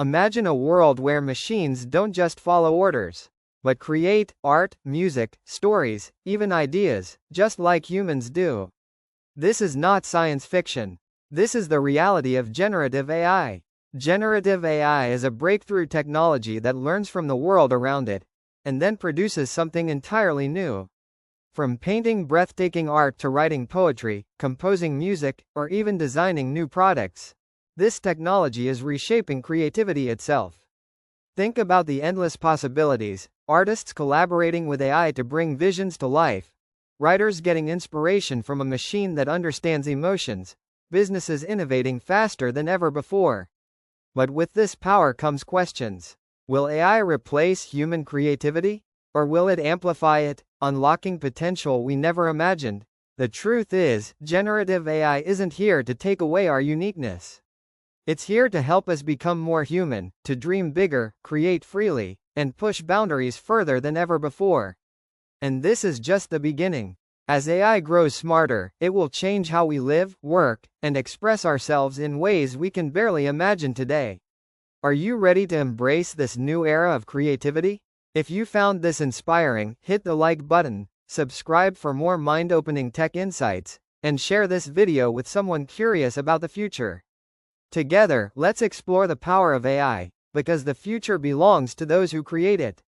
Imagine a world where machines don't just follow orders, but create art, music, stories, even ideas, just like humans do. This is not science fiction. This is the reality of generative AI. Generative AI is a breakthrough technology that learns from the world around it, and then produces something entirely new. From painting breathtaking art to writing poetry, composing music, or even designing new products, this technology is reshaping creativity itself. Think about the endless possibilities: artists collaborating with AI to bring visions to life, writers getting inspiration from a machine that understands emotions, businesses innovating faster than ever before. But with this power comes questions. Will AI replace human creativity? Or will it amplify it, unlocking potential we never imagined? The truth is, generative AI isn't here to take away our uniqueness. It's here to help us become more human, to dream bigger, create freely, and push boundaries further than ever before. And this is just the beginning. As AI grows smarter, it will change how we live, work, and express ourselves in ways we can barely imagine today. Are you ready to embrace this new era of creativity? If you found this inspiring, hit the like button, subscribe for more mind-opening tech insights, and share this video with someone curious about the future. Together, let's explore the power of AI, because the future belongs to those who create it.